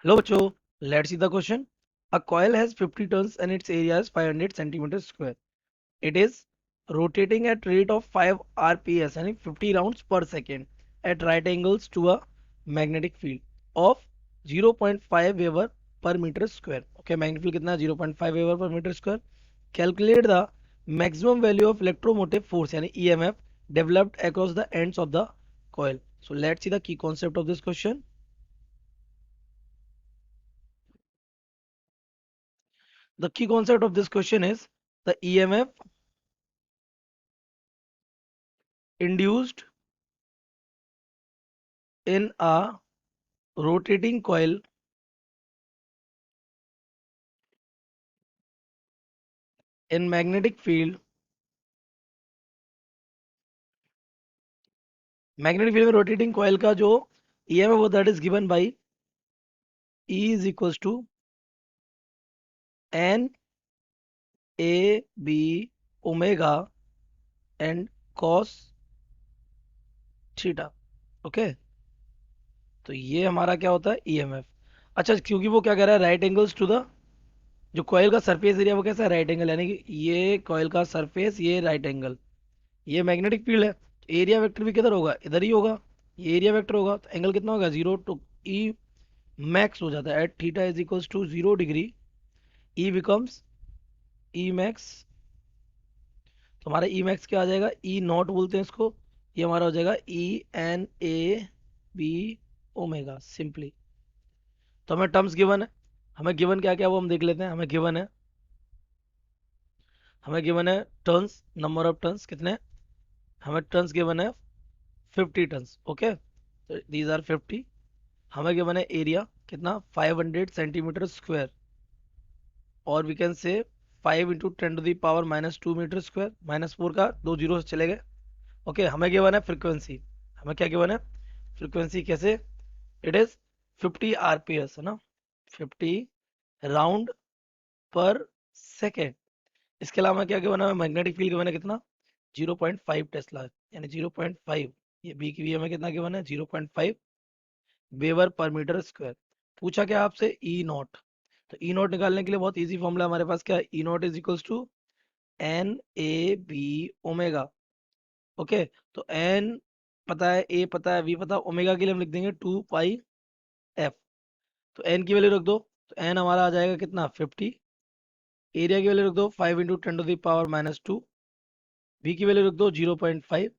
Hello, Cho. Let's see the question. A coil has 50 turns and its area is 500 centimeters square. It is rotating at rate of 5 rps and 50 rounds per second at right angles to a magnetic field of 0.5 Weber per meter square. Okay, magnetic field कितना है? 0.5 Weber per meter square. Calculate the maximum value of electromotive force यानी EMF developed across the ends of the coil. So let's see the key concept of this question. The key concept of this question is the EMF induced in a rotating coil in magnetic field में rotating coil का जो EMF होता है that is given by E is equals to N A B omega and cos theta. Okay, तो ये हमारा क्या होता है EMF. अच्छा, क्योंकि वो क्या कह रहा है राइट एंगल्स टू द जो कॉइल का सरफेस एरिया वो कैसा है राइट एंगल, यानी कि ये कॉइल का सरफेस ये राइट एंगल, ये मैग्नेटिक फील्ड है. एरिया वेक्टर भी किधर होगा? इधर ही होगा. ये एरिया वेक्टर होगा तो एंगल कितना होगा? 0 टू ई मैक्स हो जाता है at theta is equals to 0 degree. E becomes E max. तो हमारा ई मैक्स क्या आ जाएगा? ई नॉट बोलते हैं इसको. ये हमारा हो जाएगा E N A B omega simply. तो हमें टर्म्स गिवन है. हमें गिवन क्या क्या वो हम देख लेते हैं. हमें गिवन है टर्न्स, नंबर ऑफ टर्न्स कितने. हमें टर्न्स गिवन है 50 टर्न्स. ओके, तो दीज आर 50. हमें गिवन है एरिया कितना 500 सेंटीमीटर स्क्वायर, और we can say 5 into 10⁻⁻2 metre square. -4 का दो जीरो चले गए. ओके, हमें गिवन है फ्रीक्वेंसी. हमें क्या गिवन है? फ्रीक्वेंसी कैसे? इट इज 50 आरपीएस है ना, 50 राउंड पर सेकेंड. इसके अलावा क्या गिवन है? मैग्नेटिक फील्ड गिवन है कितना? 0.5 टेस्ला, यानी 0.5. ये बी की भी हमें कितना गिवन है? 0.5 वेबर पर मीटर स्क्वायर. पूछा क्या आपसे? ई नॉट. तो ई नॉट निकालने के लिए बहुत इजी फॉर्मूला हमारे पास क्या है? E naught is equals to N A B omega. Okay, तो एन पता है, ए पता है, वी पता है, ओमेगा के लिए हम लिख देंगे 2 पाई एफ. तो एन की वैल्यू रख दो, तो एन हमारा आ जाएगा कितना? 50. एरिया की वैल्यू रख दो 5 इंटू 10⁻⁻2. वी की वैल्यू रख दो 0.5,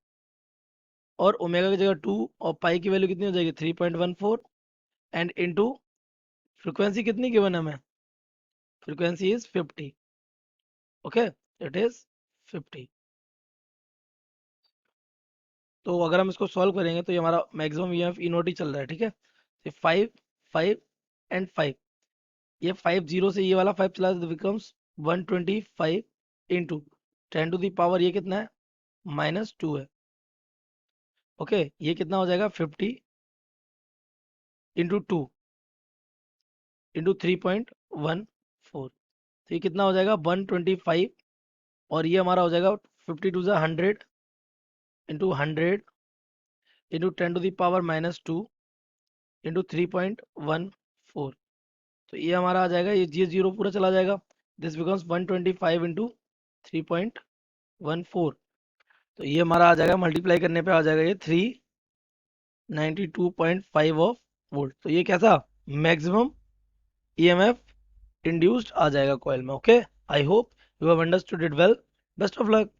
और ओमेगा की जगह 2, और पाई की वैल्यू कितनी हो जाएगी? 3.14. एंड इंटू फ्रिक्वेंसी कितनी गिवन है हमें? Frequency is 50. Okay, it is 50. तो अगर हम इसको सॉल्व करेंगे तो ये हमारा मैक्सिमम ईएमएफ ई नोट ही चल रहा है. ठीक है, ये 5 5 एंड 5. ये 5 जीरो से ये वाला 5 चला तो बिकम्स 125 इंटू 10⁻, ये कितना है? -2 है. ओके, ये कितना हो जाएगा? 50 इंटू 2 इंटू 3.14. तो ये कितना हो जाएगा? 125. और ये हमारा हो जाएगा 50 टू 100 इंटू 100 इंटू 10⁻⁻2 इंटू 3.14. तो ये हमारा आ जाएगा, ये जीरो पूरा चला जाएगा. This becomes 125 into 3.14. तो ये हमारा आ जाएगा, मल्टीप्लाई करने पे आ जाएगा ये 392.5 ऑफ वोल्ट. तो ये कैसा मैक्सिमम ईएमएफ इंड्यूस्ड आ जाएगा कॉइल में. Okay, I hope you have understood it well. Best of luck.